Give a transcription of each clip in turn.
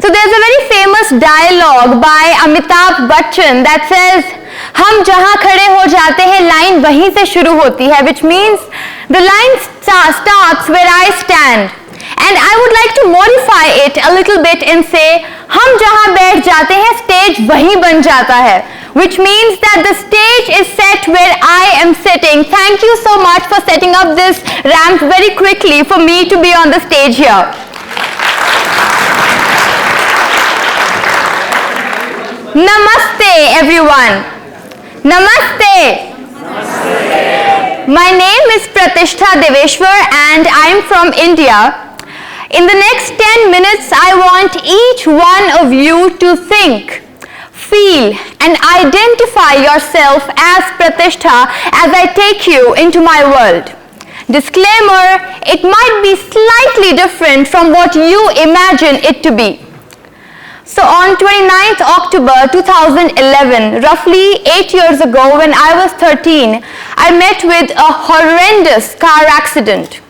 So there's a very famous dialogue by Amitabh Bachchan that says, हम जहाँ खड़े हो जाते हैं लाइन वहीं से शुरू होती है, which means the line starts where I stand. And I would like to modify it a little bit and say, हम जहाँ बैठ जाते हैं stage वहीं बन जाता है, which means that the stage is set where I am sitting. Thank you so much for setting up this ramp very quickly for me to be on the stage here. Namaste everyone. Namaste. Namaste. My name is Pratishtha Deveshwar and I am from India. In the next 10 minutes, I want each one of you to think, feel and identify yourself as Pratishtha as I take you into my world. Disclaimer, it might be slightly different from what you imagine it to be. So on 29th October 2011, roughly 8 years ago when I was 13, I met with a horrendous car accident.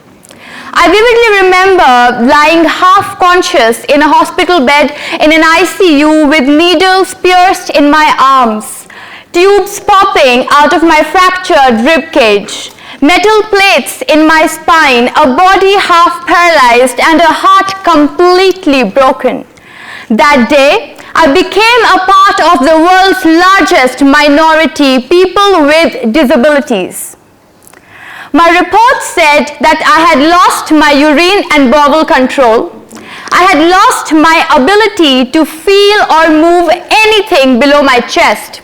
I vividly remember lying half conscious in a hospital bed in an ICU with needles pierced in my arms, tubes popping out of my fractured rib cage, metal plates in my spine, a body half paralyzed and a heart completely broken. That day, I became a part of the world's largest minority, people with disabilities. My report said that I had lost my urine and bowel control. I had lost my ability to feel or move anything below my chest.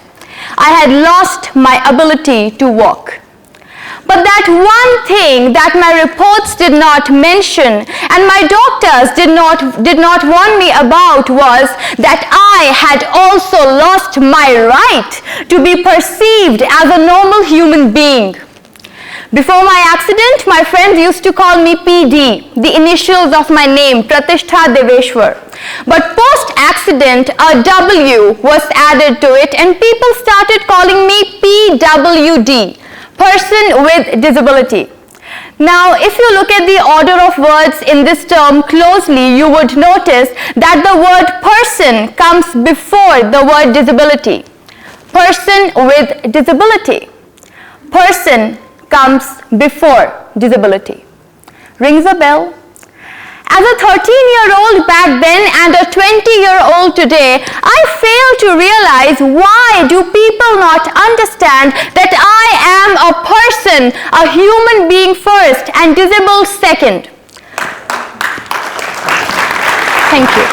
I had lost my ability to walk. But that one thing that my reports did not mention and my doctors did not warn me about was that I had also lost my right to be perceived as a normal human being. Before my accident, my friends used to call me PD, the initials of my name, Pratishtha Deveshwar. But post-accident, a W was added to it and people started calling me PWD. Person with disability. Now, if you look at the order of words in this term closely, you would notice that the word person comes before the word disability. Person with disability. Person comes before disability. Rings a bell? As a 13-year-old back then and a 20-year-old today, I fail to realize why do people not understand that I am a person, a human being first and disabled second. Thank you.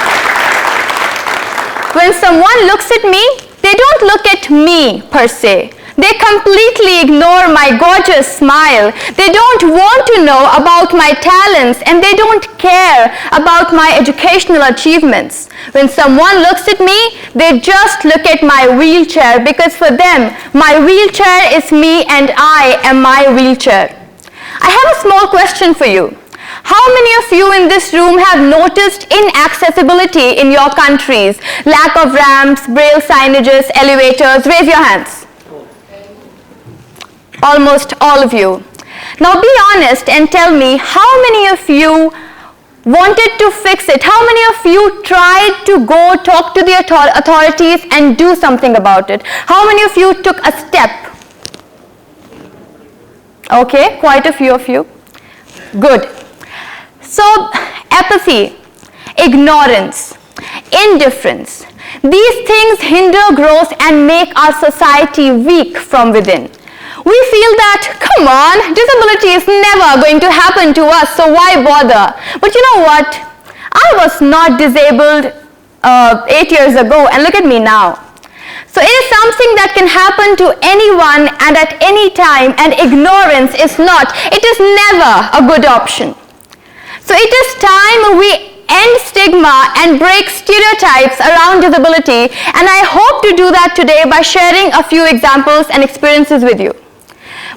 When someone looks at me, they don't look at me per se. They completely ignore my gorgeous smile. They don't want to know about my talents and they don't care about my educational achievements. When someone looks at me, they just look at my wheelchair because for them, my wheelchair is me and I am my wheelchair. I have a small question for you. How many of you in this room have noticed inaccessibility in your countries? Lack of ramps, braille signages, elevators? Raise your hands. Almost all of you. Now be honest and tell me how many of you wanted to fix it? How many of you tried to go talk to the authorities and do something about it? How many of you took a step? Okay, quite a few of you. Good. So, apathy, ignorance, indifference, these things hinder growth and make our society weak from within. We feel that, come on, disability is never going to happen to us, so why bother? But you know what? I was not disabled 8 years ago, and look at me now. So it is something that can happen to anyone and at any time, and ignorance is not. It is never a good option. So it is time we end stigma and break stereotypes around disability, and I hope to do that today by sharing a few examples and experiences with you.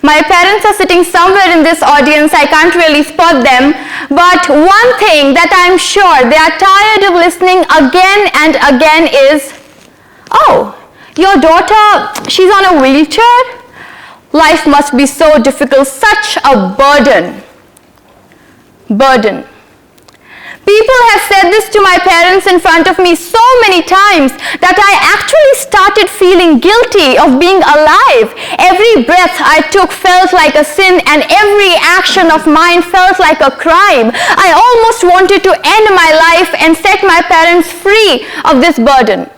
My parents are sitting somewhere in this audience, I can't really spot them, but one thing that I'm sure they are tired of listening again and again is, oh, your daughter, she's on a wheelchair? Life must be so difficult, such a burden. Burden. People have said this to my parents in front of me so many times that I actually started feeling guilty of being alive. Every breath I took felt like a sin, and every action of mine felt like a crime. I almost wanted to end my life and set my parents free of this burden.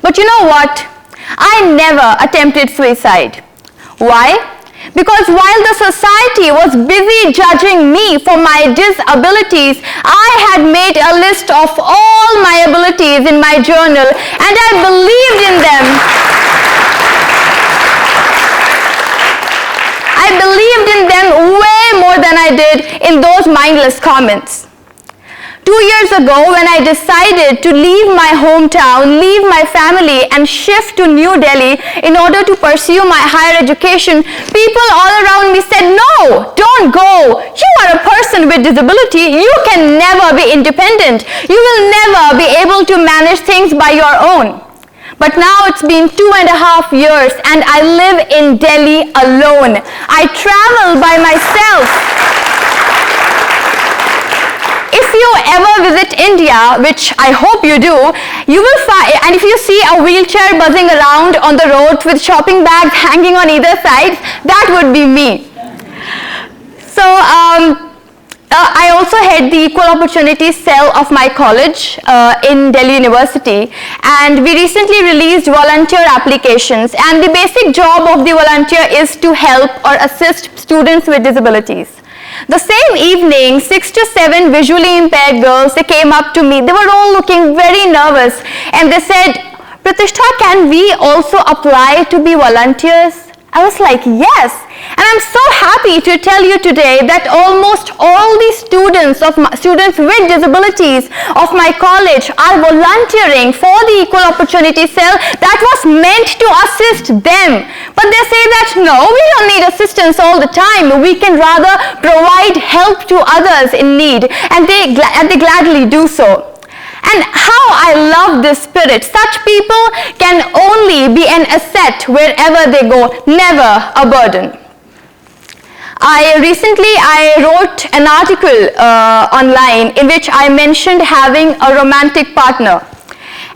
But you know what? I never attempted suicide. Why? Because while the society was busy judging me for my disabilities, I had made a list of all my abilities in my journal, and I believed in them. I believed in them way more than I did in those mindless comments. 2 years ago, when I decided to leave my hometown, leave my family, and shift to New Delhi in order to pursue my higher education, people all around me said, "No, don't go. You are a person with disability. You can never be independent. You will never be able to manage things by your own." But now it's been 2.5 years, and I live in Delhi alone. I travel by myself. If you ever visit India, which I hope you do, you will find, and if you see a wheelchair buzzing around on the road with shopping bags hanging on either side, that would be me. So I also head the Equal Opportunity Cell of my college in Delhi University, and we recently released volunteer applications, and the basic job of the volunteer is to help or assist students with disabilities. The same evening, 6 to 7 visually impaired girls, they came up to me. They were all looking very nervous, and they said, "Pratishtha, can we also apply to be volunteers?" I was like, yes. And I'm so happy to tell you today that almost all the students with disabilities of my college are volunteering for the Equal Opportunity Cell that was meant to assist them. But they say that, no, we don't need assistance all the time. We can rather provide help to others in need, and they gladly do so. And how I love this spirit. Such people can only be an asset wherever they go, never a burden. Recently I wrote an article online in which I mentioned having a romantic partner.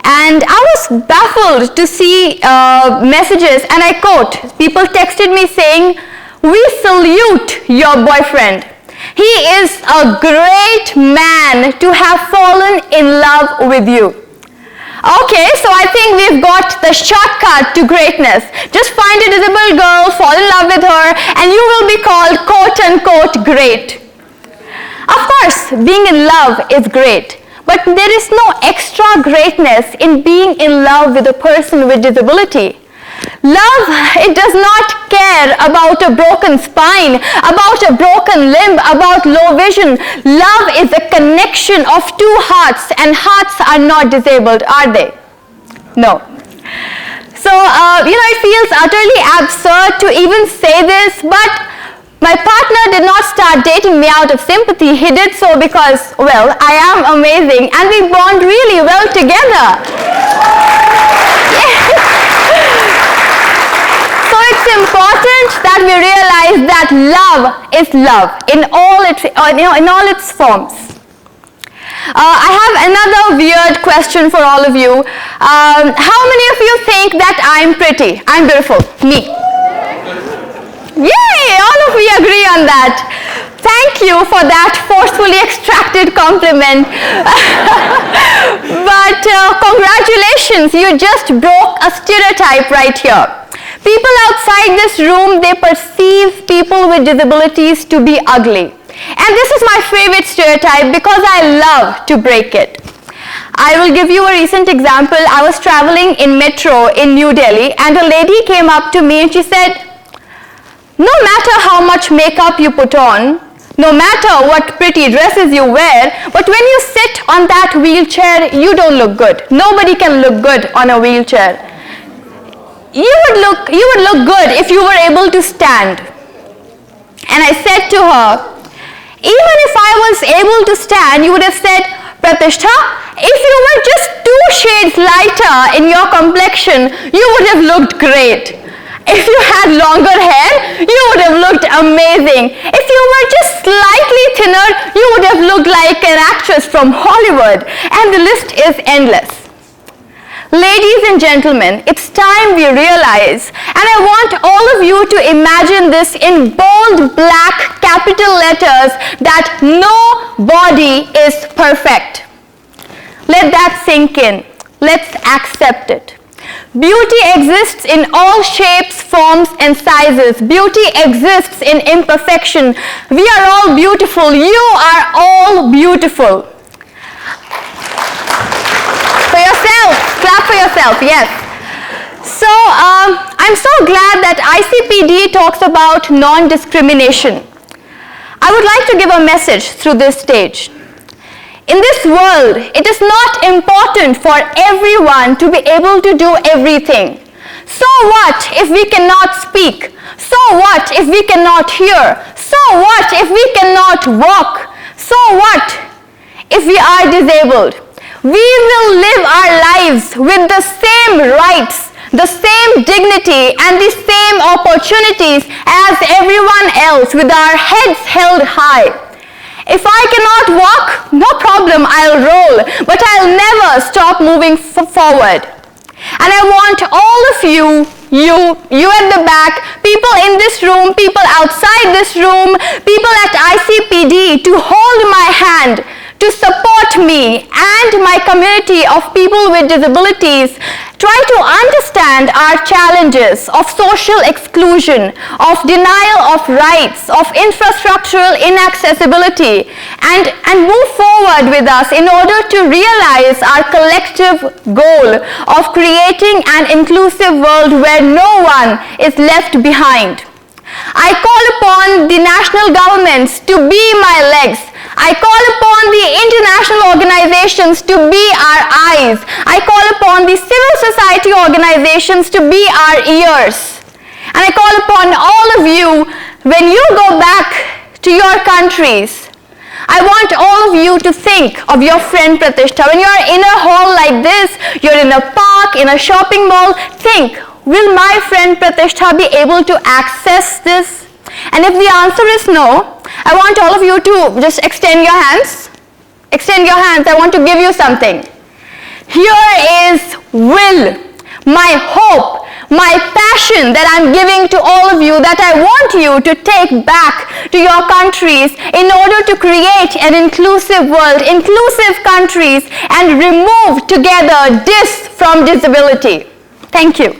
And I was baffled to see messages, and I quote, people texted me saying, "We salute your boyfriend. He is a great man to have fallen in love with you." Okay, so I think we've got the shortcut to greatness. Just find a disabled girl, fall in love with her, and you will be called quote-unquote great. Of course, being in love is great, but there is no extra greatness in being in love with a person with disability. Love, it does not care about a broken spine, about a broken limb, about low vision. Love is a connection of two hearts, and hearts are not disabled, are they? No. So, it feels utterly absurd to even say this, but my partner did not start dating me out of sympathy. He did so because, well, I am amazing, and we bond really well together. So it's important that we realize that love is love in all its forms. I have another weird question for all of you. How many of you think that I'm pretty? I'm beautiful. Me. Yay! All of you agree on that. Thank you for that forcefully extracted compliment. But congratulations, you just broke a stereotype right here. People outside this room, they perceive people with disabilities to be ugly. And this is my favorite stereotype because I love to break it. I will give you a recent example. I was traveling in metro in New Delhi, and a lady came up to me and she said, "No matter how much makeup you put on, no matter what pretty dresses you wear, but when you sit on that wheelchair, you don't look good. Nobody can look good on a wheelchair. You would look good if you were able to stand." And I said to her, "Even if I was able to stand, you would have said, Pratishtha, if you were just 2 shades lighter in your complexion, you would have looked great." If you had longer hair, you would have looked amazing. If you were just slightly thinner, you would have looked like an actress from Hollywood. And the list is endless. Ladies and gentlemen, it's time we realize, and I want all of you to imagine this in bold black capital letters, that nobody is perfect. Let that sink in. Let's accept it. Beauty exists in all shapes, forms, and sizes. Beauty exists in imperfection. We are all beautiful. You are all beautiful. For yourself, clap for yourself, yes. So, I'm so glad that ICPD talks about non-discrimination. I would like to give a message through this stage. In this world, it is not important for everyone to be able to do everything. So what if we cannot speak? So what if we cannot hear? So what if we cannot walk? So what if we are disabled? We will live our lives with the same rights, the same dignity, and the same opportunities as everyone else, with our heads held high. If I cannot walk, no problem, I'll roll, but I'll never stop moving forward. And I want all of you at the back, people in this room, people outside this room, people at ICPD, to hold my hand, to support me and my community of people with disabilities. Try to understand our challenges of social exclusion, of denial of rights, of infrastructural inaccessibility, and move forward with us in order to realize our collective goal of creating an inclusive world where no one is left behind. I call upon the national governments to be my legs. I call upon the international organizations to be our eyes. I call upon the civil society organizations to be our ears. And I call upon all of you, when you go back to your countries, I want all of you to think of your friend Pratishtha. When you're in a hall like this, you're in a park, in a shopping mall, think, will my friend Pratishtha be able to access this? And if the answer is no, I want all of you to just extend your hands. Extend your hands. I want to give you something. Here is will, my hope, my passion that I'm giving to all of you, that I want you to take back to your countries in order to create an inclusive world, inclusive countries, and remove together dis from disability. Thank you.